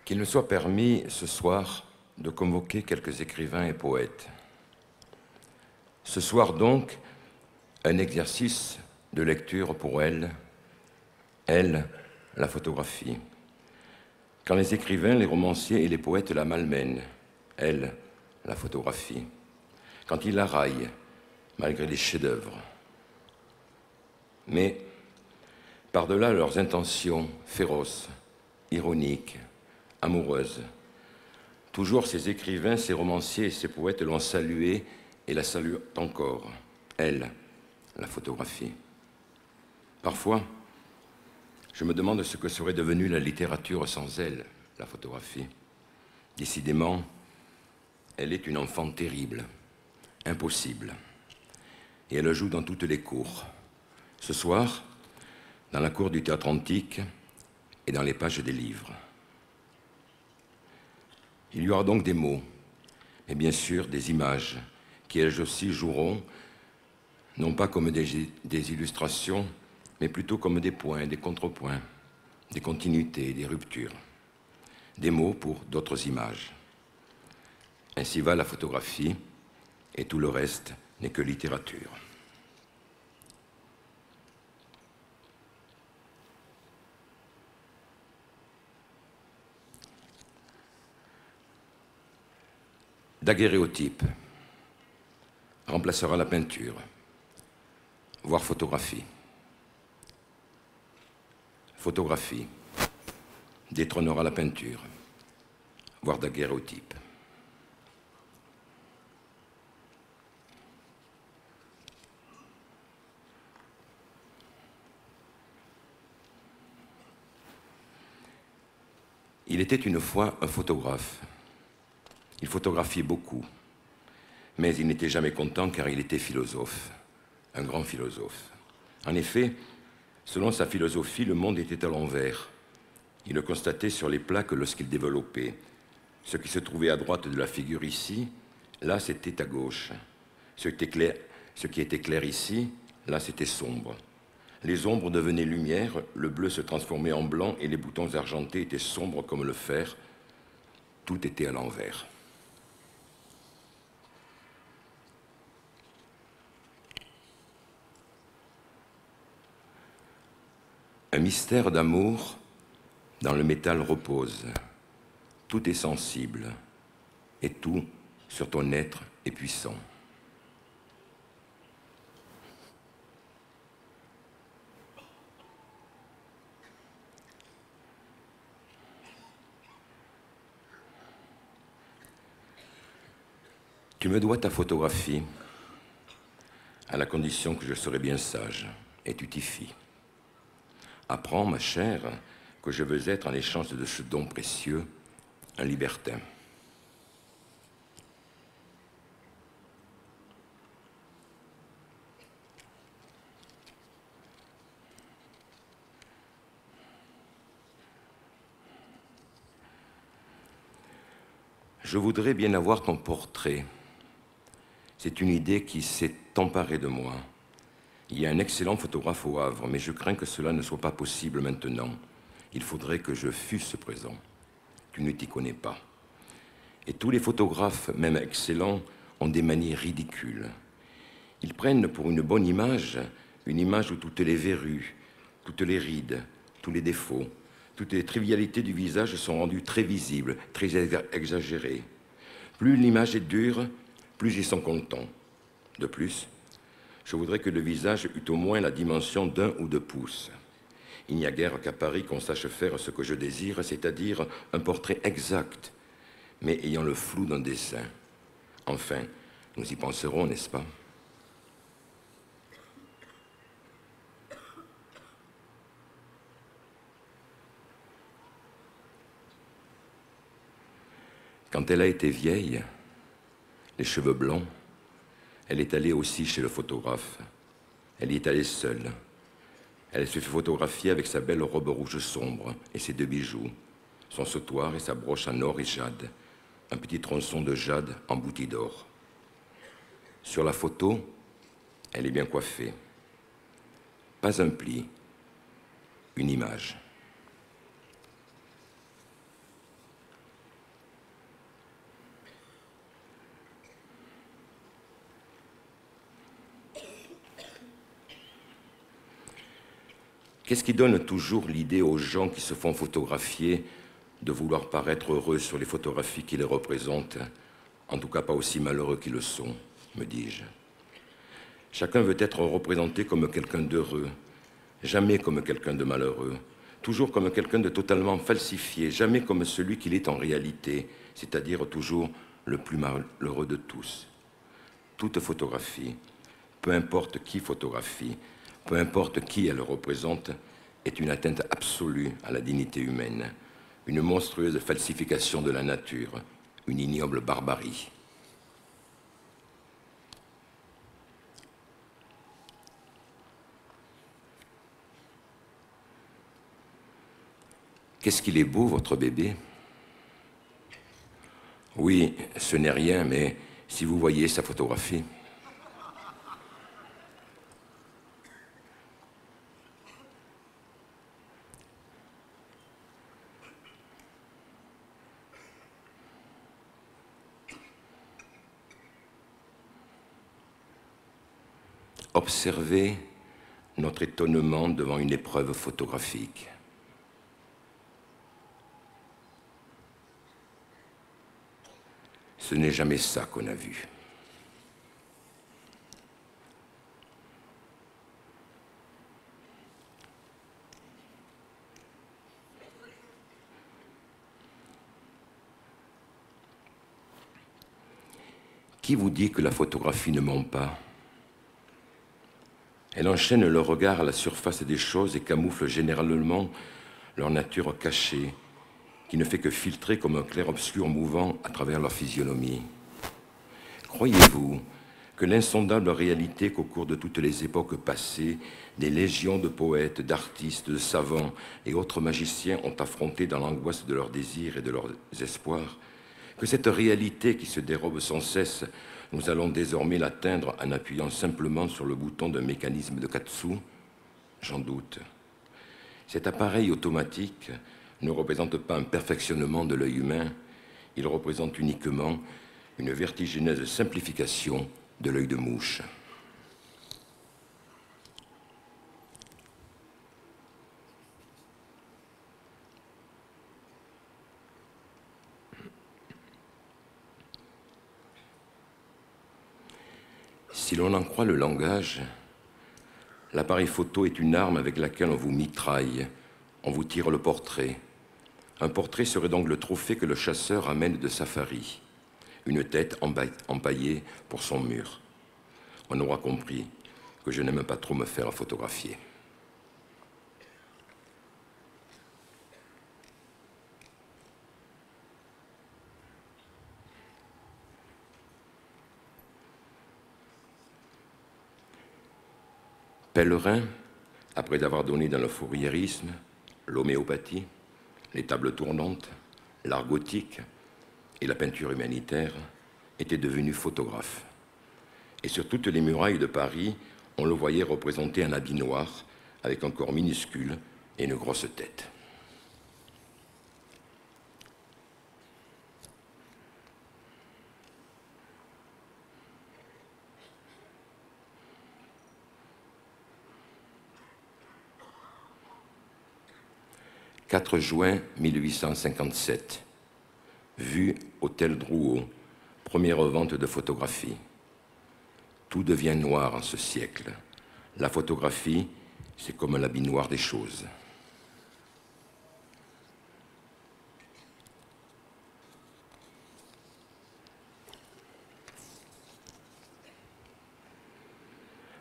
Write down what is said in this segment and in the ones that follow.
Qu'il me soit permis ce soir de convoquer quelques écrivains et poètes. Ce soir donc, un exercice de lecture pour elle, la photographie. Quand les écrivains, les romanciers et les poètes la malmènent, elle, la photographie. Quand ils la raillent, malgré les chefs-d'œuvre. Mais, par-delà leurs intentions féroces, ironiques, amoureuses, toujours ces écrivains, ces romanciers et ces poètes l'ont saluée et la saluent encore, elle, la photographie. Parfois, je me demande ce que serait devenue la littérature sans elle, la photographie. Décidément, elle est une enfant terrible, impossible. Et elle joue dans toutes les cours. Ce soir, dans la cour du théâtre antique et dans les pages des livres. Il y aura donc des mots, et bien sûr des images, qui elles aussi joueront, non pas comme des illustrations, mais plutôt comme des points, des contrepoints, des continuités, des ruptures. Des mots pour d'autres images. Ainsi va la photographie, et tout le reste n'est que littérature. Daguerréotype remplacera la peinture, voire photographie. Photographie détrônera la peinture, voire daguerréotype. Il était une fois un photographe. Il photographiait beaucoup, mais il n'était jamais content car il était philosophe, un grand philosophe. En effet, selon sa philosophie, le monde était à l'envers. Il le constatait sur les plaques lorsqu'il développait. Ce qui se trouvait à droite de la figure ici, là c'était à gauche. Ce qui était clair ici, là c'était sombre. Les ombres devenaient lumière, le bleu se transformait en blanc et les boutons argentés étaient sombres comme le fer. Tout était à l'envers. Un mystère d'amour dans le métal repose. Tout est sensible et tout sur ton être est puissant. Tu me dois ta photographie, à la condition que je serai bien sage, et tu t'y fies. Apprends, ma chère, que je veux être, en échange de ce don précieux, un libertin. Je voudrais bien avoir ton portrait. C'est une idée qui s'est emparée de moi. Il y a un excellent photographe au Havre, mais je crains que cela ne soit pas possible maintenant. Il faudrait que je fusse présent. Tu ne t'y connais pas. Et tous les photographes, même excellents, ont des manies ridicules. Ils prennent pour une bonne image, une image où toutes les verrues, toutes les rides, tous les défauts, toutes les trivialités du visage sont rendues très visibles, très exagérées. Plus l'image est dure, plus ils sont contents. De plus, je voudrais que le visage eût au moins la dimension d'1 ou 2 pouces. Il n'y a guère qu'à Paris qu'on sache faire ce que je désire, c'est-à-dire un portrait exact, mais ayant le flou d'un dessin. Enfin, nous y penserons, n'est-ce pas ? Quand elle a été vieille, les cheveux blancs, elle est allée aussi chez le photographe. Elle y est allée seule. Elle se fait photographier avec sa belle robe rouge sombre et ses 2 bijoux, son sautoir et sa broche en or et jade, un petit tronçon de jade embouti d'or. Sur la photo, elle est bien coiffée. Pas un pli, une image. Qu'est-ce qui donne toujours l'idée aux gens qui se font photographier de vouloir paraître heureux sur les photographies qui les représentent, en tout cas pas aussi malheureux qu'ils le sont, me dis-je. Chacun veut être représenté comme quelqu'un d'heureux, jamais comme quelqu'un de malheureux, toujours comme quelqu'un de totalement falsifié, jamais comme celui qu'il est en réalité, c'est-à-dire toujours le plus malheureux de tous. Toute photographie, peu importe qui photographie, peu importe qui elle représente, est une atteinte absolue à la dignité humaine, une monstrueuse falsification de la nature, une ignoble barbarie. Qu'est-ce qu'il est beau, votre bébé? Oui, ce n'est rien, mais si vous voyez sa photographie. Observez notre étonnement devant une épreuve photographique. Ce n'est jamais ça qu'on a vu. Qui vous dit que la photographie ne ment pas? Elle enchaîne le regard à la surface des choses et camoufle généralement leur nature cachée, qui ne fait que filtrer comme un clair-obscur mouvant à travers leur physionomie. Croyez-vous que l'insondable réalité qu'au cours de toutes les époques passées, des légions de poètes, d'artistes, de savants et autres magiciens ont affronté dans l'angoisse de leurs désirs et de leurs espoirs, que cette réalité qui se dérobe sans cesse, nous allons désormais l'atteindre en appuyant simplement sur le bouton d'un mécanisme de Katsu? J'en doute. Cet appareil automatique ne représente pas un perfectionnement de l'œil humain, il représente uniquement une vertigineuse simplification de l'œil de mouche. Si l'on en croit le langage, l'appareil photo est une arme avec laquelle on vous mitraille, on vous tire le portrait. Un portrait serait donc le trophée que le chasseur amène de safari, une tête empaillée pour son mur. On aura compris que je n'aime pas trop me faire photographier. Pèlerin, après avoir donné dans le fourriérisme, l'homéopathie, les tables tournantes, l'art gothique et la peinture humanitaire, était devenu photographe. Et sur toutes les murailles de Paris, on le voyait représenter un habit noir, avec un corps minuscule et une grosse tête. « 4 juin 1857. Vue Hôtel Drouot, première vente de photographie. Tout devient noir en ce siècle. La photographie, c'est comme l'habit noir des choses. »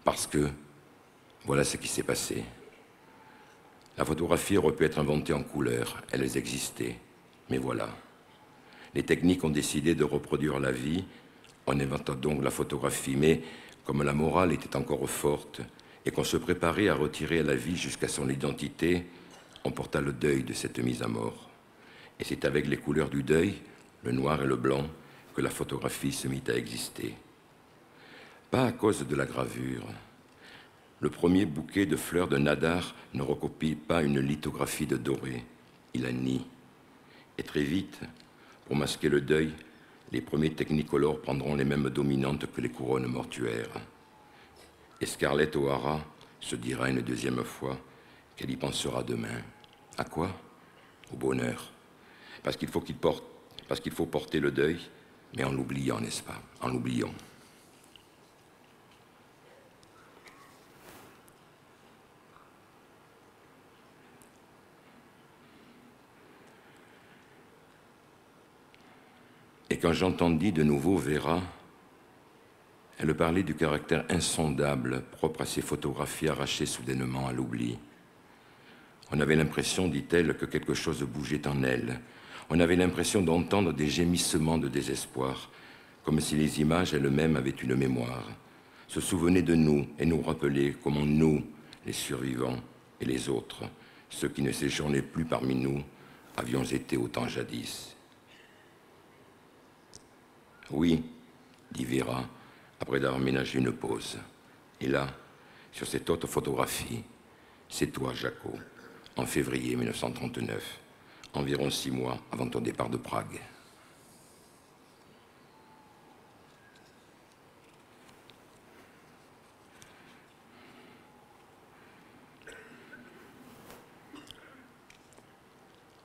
Parce que, voilà ce qui s'est passé. La photographie aurait pu être inventée en couleur, elles existaient, mais voilà. Les techniques ont décidé de reproduire la vie, on inventa donc la photographie, mais comme la morale était encore forte et qu'on se préparait à retirer la vie jusqu'à son identité, on porta le deuil de cette mise à mort. Et c'est avec les couleurs du deuil, le noir et le blanc, que la photographie se mit à exister. Pas à cause de la gravure. Le premier bouquet de fleurs de Nadar ne recopie pas une lithographie de Doré. Il la nie. Et très vite, pour masquer le deuil, les premiers technicolores prendront les mêmes dominantes que les couronnes mortuaires. Et Scarlett O'Hara se dira une deuxième fois qu'elle y pensera demain. À quoi? Au bonheur. Parce qu'il faut porter le deuil, mais en l'oubliant, n'est-ce pas? En l'oubliant. Et quand j'entendis de nouveau Vera, elle parlait du caractère insondable propre à ces photographies arrachées soudainement à l'oubli. On avait l'impression, dit-elle, que quelque chose bougeait en elle. On avait l'impression d'entendre des gémissements de désespoir, comme si les images elles-mêmes avaient une mémoire, se souvenaient de nous et nous rappelaient comment nous, les survivants et les autres, ceux qui ne séjournaient plus parmi nous, avions été autant jadis. Oui, dit Vera, après d'avoir ménagé une pause. Et là, sur cette autre photographie, c'est toi, Jaco, en février 1939, environ 6 mois avant ton départ de Prague.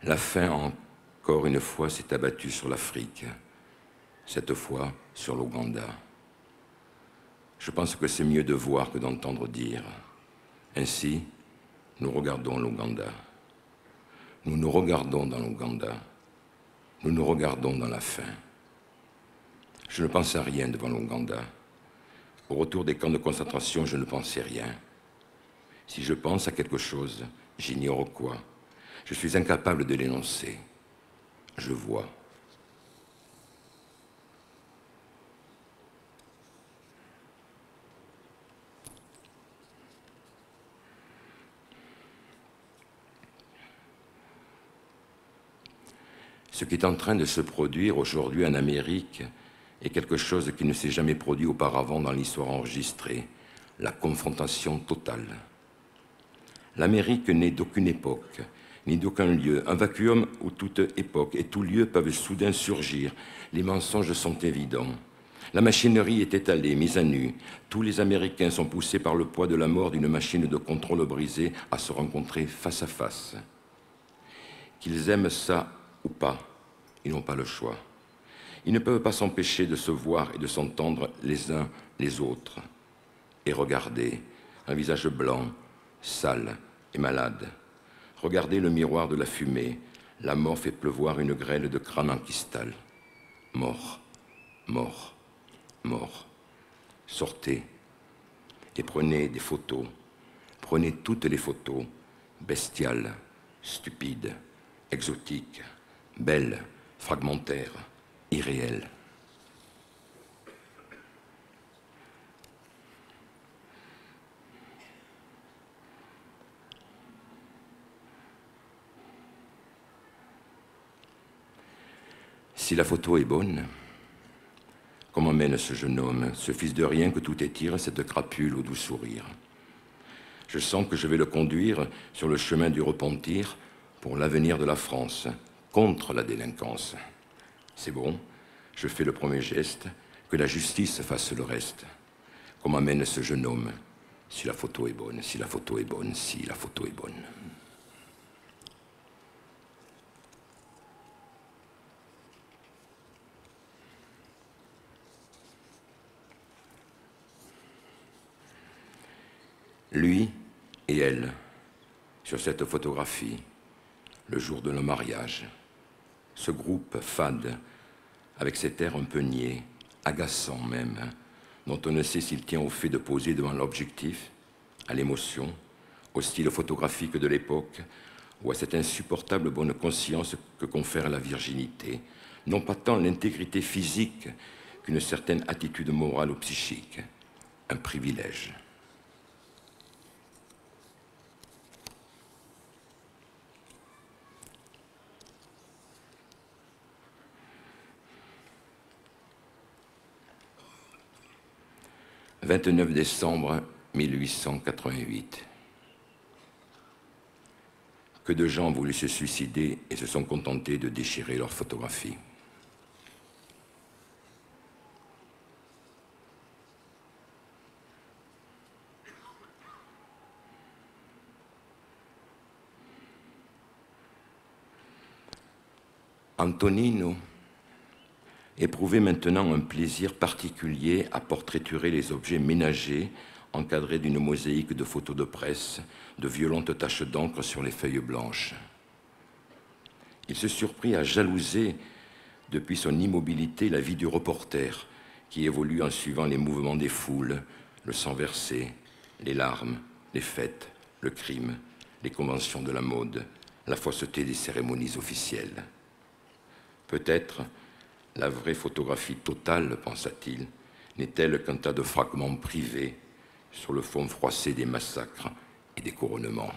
La faim, encore une fois, s'est abattue sur l'Afrique, cette fois sur l'Ouganda. Je pense que c'est mieux de voir que d'entendre dire. Ainsi, nous regardons l'Ouganda. Nous nous regardons dans l'Ouganda. Nous nous regardons dans la faim. Je ne pense à rien devant l'Ouganda. Au retour des camps de concentration, je ne pensais rien. Si je pense à quelque chose, j'ignore quoi. Je suis incapable de l'énoncer. Je vois. Ce qui est en train de se produire aujourd'hui en Amérique est quelque chose qui ne s'est jamais produit auparavant dans l'histoire enregistrée, la confrontation totale. L'Amérique n'est d'aucune époque, ni d'aucun lieu, un vacuum où toute époque et tout lieu peuvent soudain surgir. Les mensonges sont évidents. La machinerie est étalée, mise à nu. Tous les Américains sont poussés par le poids de la mort d'une machine de contrôle brisée à se rencontrer face à face. Qu'ils aiment ça ou pas, ils n'ont pas le choix. Ils ne peuvent pas s'empêcher de se voir et de s'entendre les uns les autres. Et regarder un visage blanc, sale et malade. Regardez le miroir de la fumée. La mort fait pleuvoir une grêle de crâne en cristal. Mort, mort, mort. Sortez et prenez des photos. Prenez toutes les photos, bestiales, stupides, exotiques, belles, fragmentaires, irréelles. Si la photo est bonne, comment mène ce jeune homme, ce fils de rien que tout étire, cette crapule au doux sourire? Je sens que je vais le conduire sur le chemin du repentir pour l'avenir de la France, contre la délinquance. C'est bon, je fais le premier geste, que la justice fasse le reste. Comment mène ce jeune homme, si la photo est bonne, si la photo est bonne, si la photo est bonne. Lui et elle, sur cette photographie, le jour de leur mariage. Ce groupe fade, avec cet air un peu niais, agaçant même, dont on ne sait s'il tient au fait de poser devant l'objectif, à l'émotion, au style photographique de l'époque, ou à cette insupportable bonne conscience que confère la virginité, non pas tant l'intégrité physique qu'une certaine attitude morale ou psychique, un privilège. « 29 décembre 1888. Que de gens ont voulu se suicider et se sont contentés de déchirer leurs photographies. Antonino éprouvait maintenant un plaisir particulier à portraiturer les objets ménagers encadrés d'une mosaïque de photos de presse, de violentes taches d'encre sur les feuilles blanches. Il se surprit à jalouser, depuis son immobilité, la vie du reporter, qui évolue en suivant les mouvements des foules, le sang versé, les larmes, les fêtes, le crime, les conventions de la mode, la fausseté des cérémonies officielles. Peut-être la vraie photographie totale, pensa-t-il, n'est-elle qu'un tas de fragments privés sur le fond froissé des massacres et des couronnements.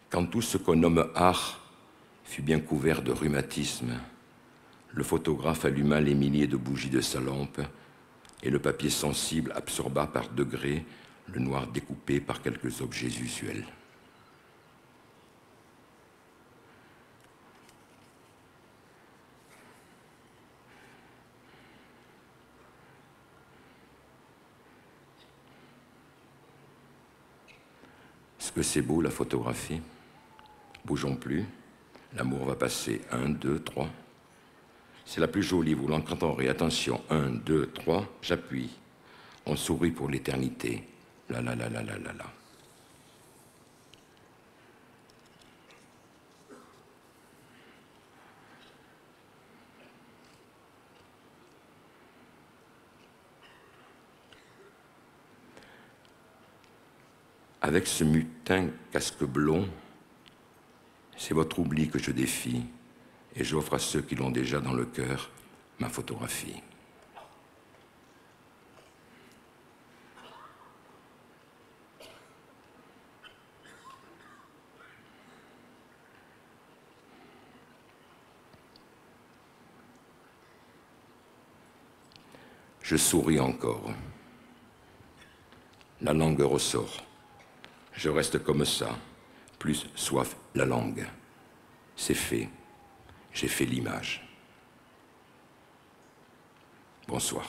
Quand tout ce qu'on nomme art fut bien couvert de rhumatisme, le photographe alluma les milliers de bougies de sa lampe et le papier sensible absorba par degrés le noir découpé par quelques objets usuels. Est-ce que c'est beau la photographie? Bougeons plus, l'amour va passer. 1, 2, 3. C'est la plus jolie, vous l'entendrez. Attention, 1, 2, 3, j'appuie. On sourit pour l'éternité. La la la la la la la. Avec ce mutin casque blond, c'est votre oubli que je défie, et j'offre à ceux qui l'ont déjà dans le cœur ma photographie. Je souris encore. La langue ressort. Je reste comme ça, plus soif la langue. C'est fait. J'ai fait l'image. Bonsoir.